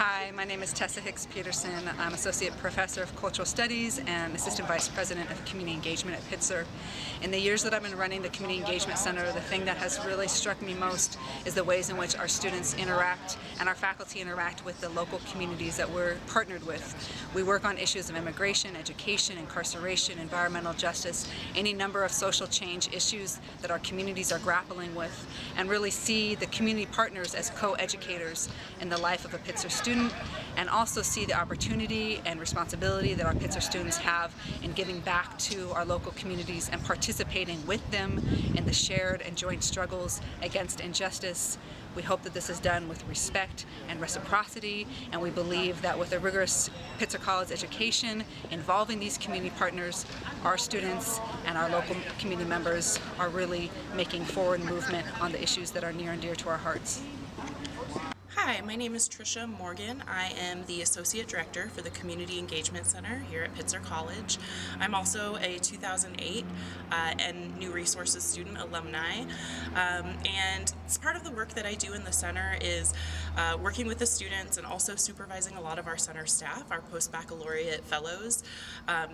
Hi, my name is Tessa Hicks Peterson. I'm Associate Professor of Cultural Studies and Assistant Vice President of Community Engagement at Pitzer. In the years that I've been running the Community Engagement Center, the thing that has really struck me most is the ways in which our students interact and our faculty interact with the local communities that we're partnered with. We work on issues of immigration, education, incarceration, environmental justice, any number of social change issues that our communities are grappling with, and really see the community partners as co-educators in the life of a Pitzer student, and also see the opportunity and responsibility that our Pitzer students have in giving back to our local communities and participating with them in the shared and joint struggles against injustice. We hope that this is done with respect and reciprocity, and we believe that with a rigorous Pitzer College education involving these community partners, our students and our local community members are really making forward movement on the issues that are near and dear to our hearts. Hi, my name is Tricia Morgan. I am the Associate Director for the Community Engagement Center here at Pitzer College. I'm also a 2008 and New Resources student alumni. And as part of the work that I do in the center is working with the students and also supervising a lot of our center staff, our post-baccalaureate fellows.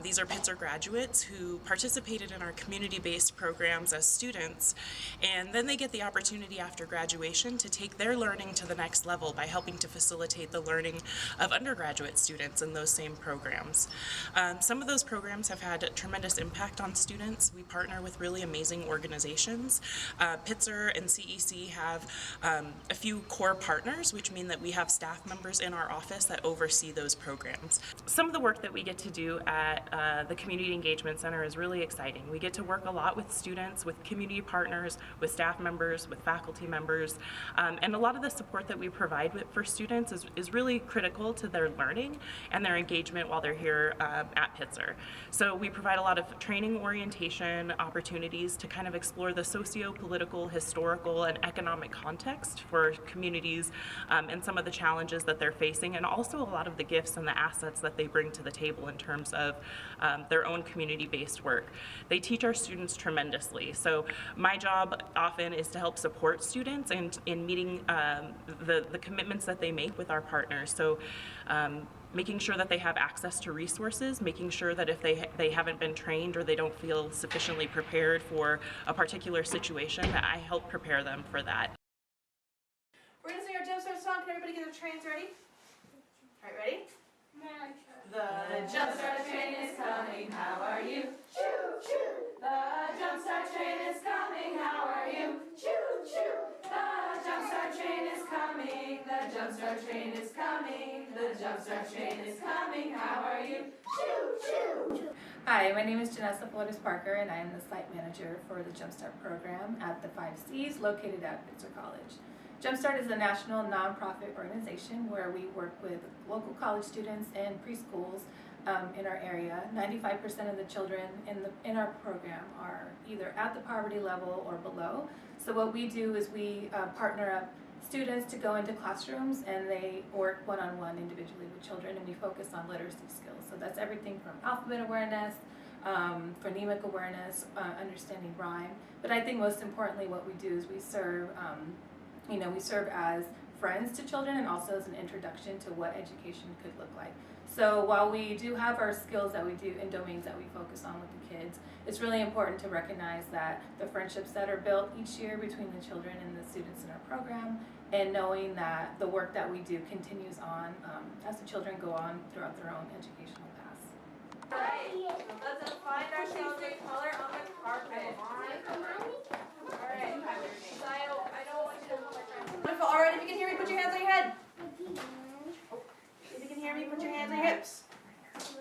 These are Pitzer graduates who participated in our community-based programs as students, and then they get the opportunity after graduation to take their learning to the next level by helping to facilitate the learning of undergraduate students in those same programs. Some of those programs have had a tremendous impact on students. We partner with really amazing organizations. Pitzer and CEC have a few core partners, which mean that we have staff members in our office that oversee those programs. Some of the work that we get to do at the Community Engagement Center is really exciting. We get to work a lot with students, with community partners, with staff members, with faculty members, and a lot of the support that we provide for students is really critical to their learning and their engagement while they're here at Pitzer. So we provide a lot of training orientation opportunities to kind of explore the socio-political, historical, and economic context for communities and some of the challenges that they're facing, and also a lot of the gifts and the assets that they bring to the table in terms of their own community-based work. They teach our students tremendously. So my job often is to help support students and in meeting the commitments that they make with our partners. So making sure that they have access to resources, making sure that if they haven't been trained or they don't feel sufficiently prepared for a particular situation, that I help prepare them for that. We're going to sing our Jumpstart song. Can everybody get their trains ready? All right, ready? The Jumpstart train is coming, how are you? Choo choo! The Jumpstart train is coming, how are you? Choo choo! The Jumpstart train is coming, the Jumpstart train is coming, the Jumpstart train is coming, how are you? Choo choo! Hi, my name is Janessa Flores and I am the site manager for the Jumpstart program at the 5Cs located at Pitzer College. Jumpstart is a national nonprofit organization where we work with local college students and preschools in our area. 95% of the children in our program are either at the poverty level or below. So what we do is we partner up students to go into classrooms, and they work one-on-one individually with children, and we focus on literacy skills. So that's everything from alphabet awareness, phonemic awareness, understanding rhyme. But I think most importantly what we do is we serve we serve as friends to children and also as an introduction to what education could look like. So while we do have our skills that we do in domains that we focus on with the kids, it's really important to recognize that the friendships that are built each year between the children and the students in our program, and knowing that the work that we do continues on as the children go on throughout their own educational paths. Alright, let's find ourselves a color on the carpet. Alright, so I don't want you to hold my friend. Wonderful. Alright, if you can hear me, put your hands on your head. If you can hear me, put your hands on your hips. If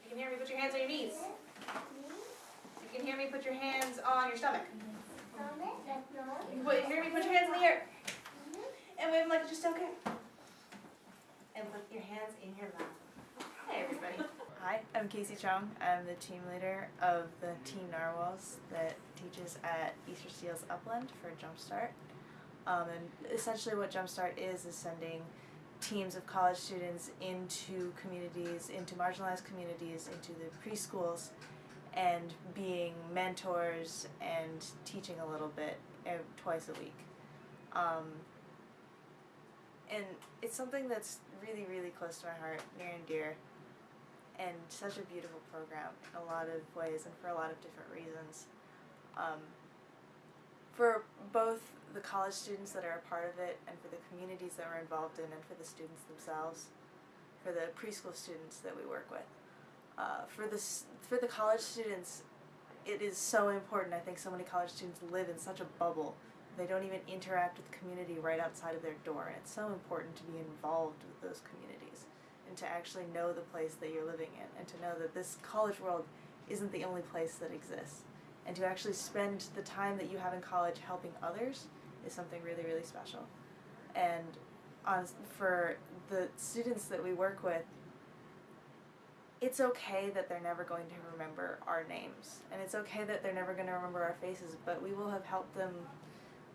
you can hear me, put your hands on your knees. If you can hear me, put your hands on your stomach. If you can hear me, put your hands in the air. And wave them like it's just okay. And put your hands in your lap. Hey, everybody. Hi, I'm Casey Chung. I'm the team leader of the Team Narwhals that teaches at Easter Steels Upland for Jumpstart. And essentially what Jumpstart is sending teams of college students into communities, into marginalized communities, into the preschools, and being mentors and teaching a little bit twice a week. And it's something that's really, really close to my heart, near and dear, and such a beautiful program in a lot of ways and for a lot of different reasons. For both the college students that are a part of it and for the communities that we're involved in and for the students themselves, for the preschool students that we work with. For the college students, it is so important. I think so many college students live in such a bubble. They don't even interact with the community right outside of their door, and it's so important to be involved with those communities and to actually know the place that you're living in and to know that this college world isn't the only place that exists. And to actually spend the time that you have in college helping others is something really, really special. And for the students that we work with, it's okay that they're never going to remember our names, and it's okay that they're never going to remember our faces, but we will have helped them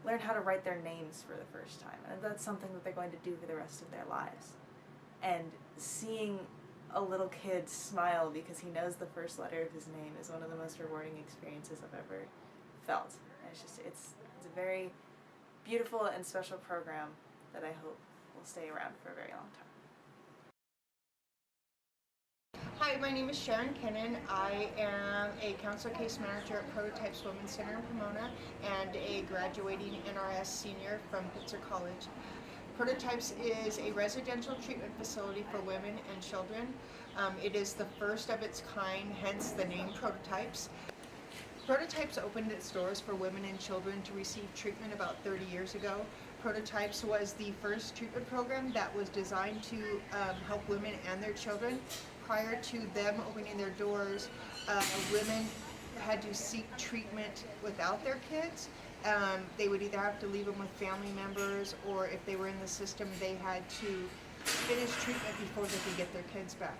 learn how to write their names for the first time, and that's something that they're going to do for the rest of their lives. And seeing a little kid smile because he knows the first letter of his name is one of the most rewarding experiences I've ever felt. And it's a very beautiful and special program that I hope will stay around for a very long time. Hi, my name is Sharon Kenan. I am a counselor case manager at Prototypes Women's Center in Pomona and a graduating NRS senior from Pitzer College. Prototypes is a residential treatment facility for women and children. It is the first of its kind, hence the name Prototypes. Prototypes opened its doors for women and children to receive treatment about 30 years ago. Prototypes was the first treatment program that was designed to help women and their children. Prior to them opening their doors, women had to seek treatment without their kids. They would either have to leave them with family members, or if they were in the system, they had to finish treatment before they could get their kids back.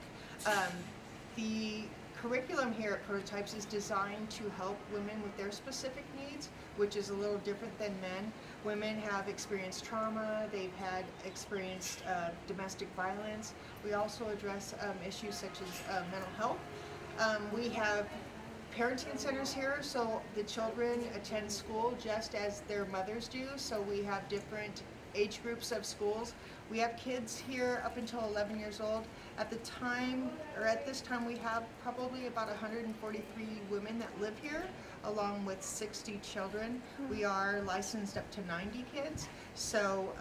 The curriculum here at Prototypes is designed to help women with their specific needs, which is a little different than men. Women have experienced trauma, they've had experienced domestic violence. We also address issues such as mental health. We have parenting centers here, so the children attend school just as their mothers do, so we have different age groups of schools. We have kids here up until 11 years old. At this time, we have probably about 143 women that live here, along with 60 children. We are licensed up to 90 kids, so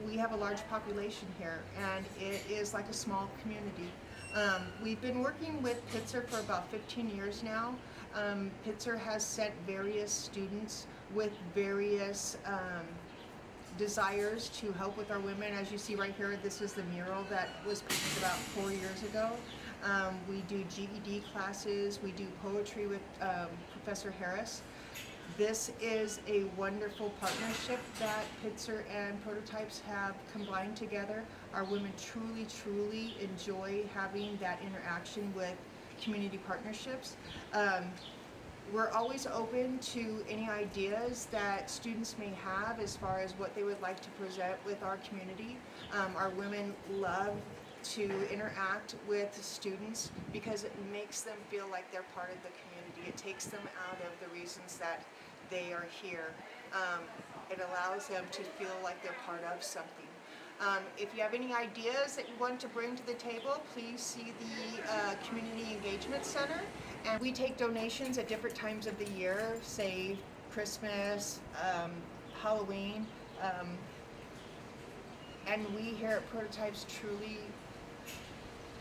we have a large population here, and it is like a small community. We've been working with Pitzer for about 15 years now. Pitzer has sent various students with various desires to help with our women. As you see right here, this is the mural that was painted about 4 years ago. We do GED classes, we do poetry with Professor Harris. This is a wonderful partnership that Pitzer and Prototypes have combined together. Our women truly, truly enjoy having that interaction with community partnerships. We're always open to any ideas that students may have as far as what they would like to present with our community. Our women love to interact with students because it makes them feel like they're part of the community. It takes them out of the reasons that they are here. It allows them to feel like they're part of something. If you have any ideas that you want to bring to the table, please see the Community Engagement Center. And we take donations at different times of the year, say Christmas, Halloween, and we here at Prototypes truly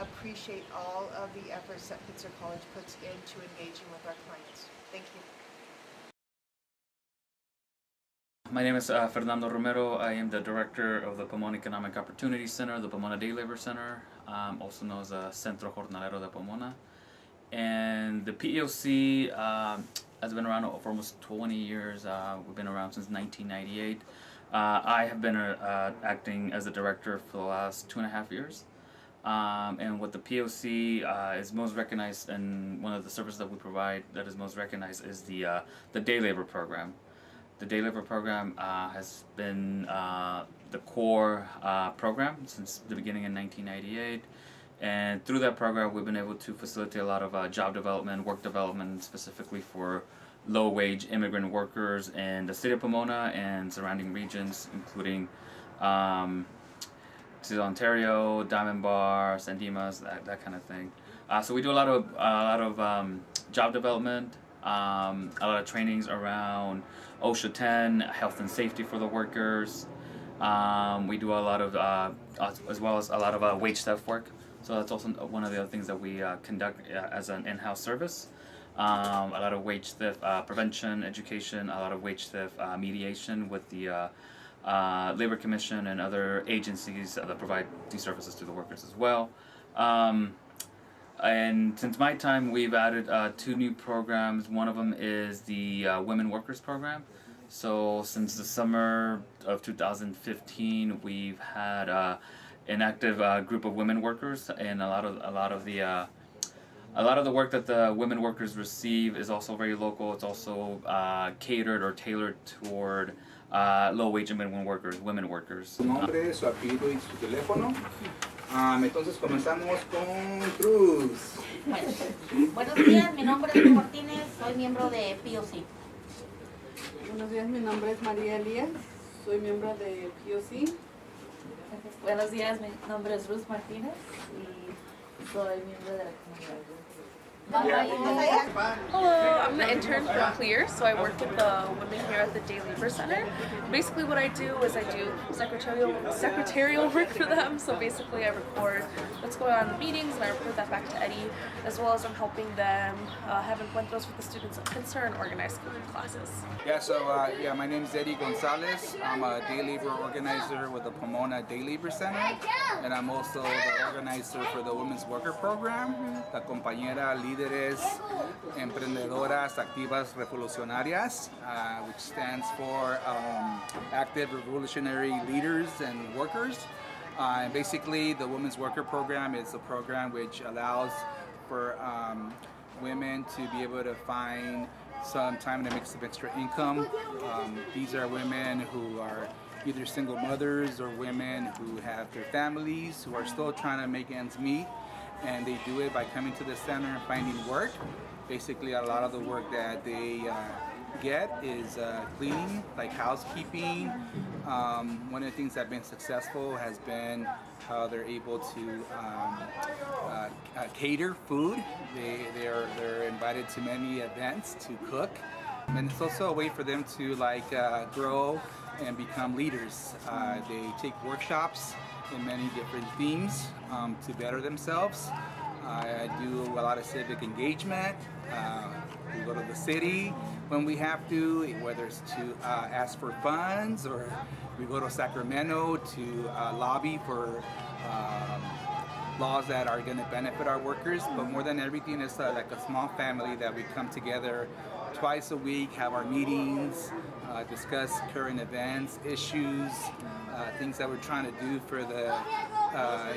appreciate all of the efforts that Pitzer College puts into engaging with our clients. Thank you. My name is Fernanda Romero. I am the director of the Pomona Economic Opportunity Center, the Pomona Day Labor Center, also known as Centro Jornalero de Pomona. And the PEOC has been around for almost 20 years. We've been around since 1998. I have been acting as a director for the last 2.5 years. And what the POC is most recognized, and one of the services that we provide that is most recognized, is the day labor program. The day labor program has been the core program since the beginning in 1998. And through that program, we've been able to facilitate a lot of job development, work development, specifically for low-wage immigrant workers in the city of Pomona and surrounding regions, including Casa Ontario, Diamond Bar, San Dimas, that kind of thing. So we do a lot of job development, a lot of trainings around OSHA 10, health and safety for the workers. We do a lot of, as well as a lot of wage theft work. So that's also one of the other things that we conduct as an in-house service. A lot of wage theft prevention, education, a lot of wage theft mediation with the Labor Commission and other agencies that provide these services to the workers as well. And since my time, we've added 2 new programs. One of them is the Women Workers Program. So since the summer of 2015, we've had an active group of women workers, and a lot of the work that the women workers receive is also very local. It's also catered or tailored toward low-wage women workers. Su nombre, su apellido y su teléfono. Entonces comenzamos con Cruz. Buenos días, mi nombre es Cruz Martínez, soy miembro de POC. Buenos días, mi nombre es María Elías, soy miembro de POC. Buenos días, mi nombre es Ruth Martínez y soy miembro de la comunidad. Hello, I'm the intern for CLEAR, so I work with the women here at the Day Labor Center. Basically what I do is I do secretarial work for them, so basically I record what's going on in the meetings and I report that back to Eddie, as well as I'm helping them have encuentros with the students at Pitzer and organize classes. Yeah, so my name is Eddie Gonzalez. I'm a day labor organizer with the Pomona Day Labor Center, and I'm also the organizer for the Women's Worker Program, La Compañera Líderes Emprendedoras Activas Revolucionarias, which stands for Active Revolutionary Leaders and Workers. And basically, the Women's Worker Program is a program which allows for women to be able to find some time to make some extra income. These are women who are either single mothers or women who have their families who are still trying to make ends meet, and they do it by coming to the center and finding work. Basically, a lot of the work that they get is cleaning, like housekeeping. One of the things that have been successful has been how they're able to cater food. They're invited to many events to cook, and it's also a way for them to grow and become leaders. They take workshops in many different themes to better themselves. I do a lot of civic engagement. We go to the city when we have to, whether it's to ask for funds, or we go to Sacramento to lobby for laws that are going to benefit our workers. But more than everything, it's like a small family that we come together twice a week, have our meetings, discuss current events, issues, things that we're trying to do for the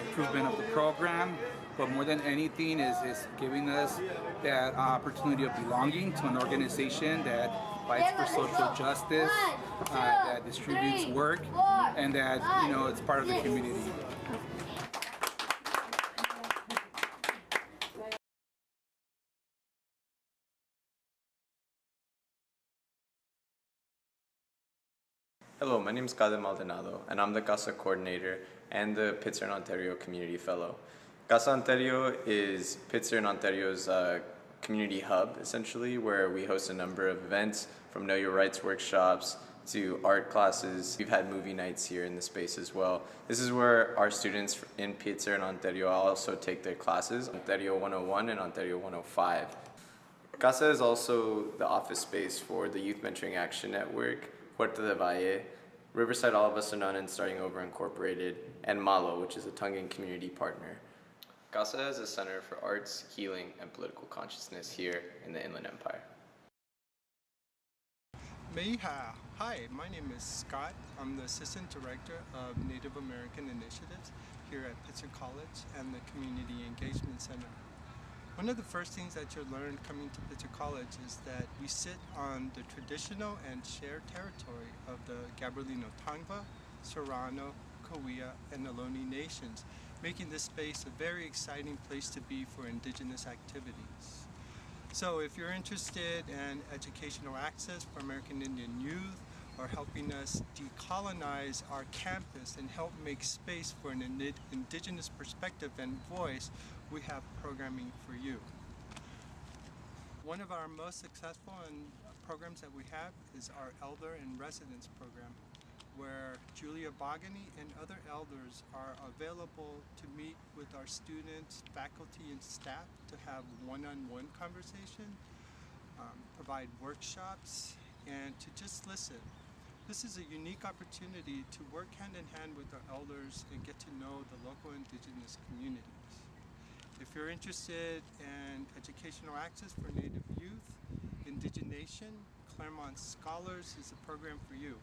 improvement of the program. But more than anything is giving us that opportunity of belonging to an organization that fights for social justice, that distributes work, and that, it's part of the community. Hello, my name is Kade Maldonado, and I'm the CASA coordinator and the Pitzer and Ontario Community Fellow. Casa Ontario is Pitzer and Ontario's community hub, essentially, where we host a number of events, from Know Your Rights workshops to art classes. We've had movie nights here in the space as well. This is where our students in Pitzer and Ontario also take their classes, Ontario 101 and Ontario 105. Casa is also the office space for the Youth Mentoring Action Network, Puerto de Valle, Riverside All of Us Are None and Starting Over Incorporated, and Malo, which is a Tongan community partner. Casa is a center for arts, healing, and political consciousness here in the Inland Empire. Hi, my name is Scott. I'm the Assistant Director of Native American Initiatives here at Pitzer College and the Community Engagement Center. One of the first things that you'll learn coming to Pitzer College is that we sit on the traditional and shared territory of the Gabrielino Tangva, Serrano, Cahuilla, and Ohlone nations, making this space a very exciting place to be for Indigenous activities. So if you're interested in educational access for American Indian youth, are helping us decolonize our campus and help make space for an indigenous perspective and voice, we have programming for you. One of our most successful programs that we have is our Elder in Residence program, where Julia Bogany and other elders are available to meet with our students, faculty, and staff to have one-on-one conversation, provide workshops, and to just listen. This is a unique opportunity to work hand in hand with our elders and get to know the local indigenous communities. If you're interested in educational access for Native youth, Indigenation, Claremont Scholars is a program for you.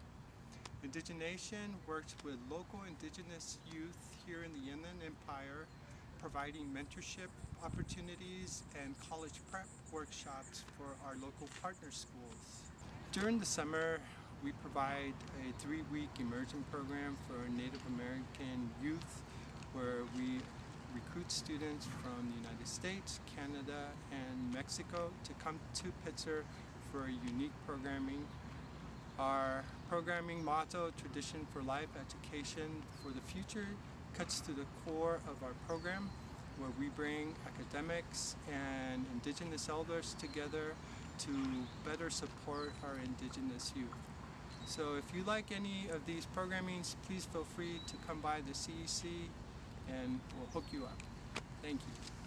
Indigenation works with local indigenous youth here in the Inland Empire, providing mentorship opportunities and college prep workshops for our local partner schools. During the summer, we provide a 3-week immersion program for Native American youth where we recruit students from the United States, Canada, and Mexico to come to Pitzer for unique programming. Our programming motto, Tradition for Life, Education for the Future, cuts to the core of our program, where we bring academics and Indigenous elders together to better support our Indigenous youth. So if you like any of these programmings, please feel free to come by the CEC and we'll hook you up. Thank you.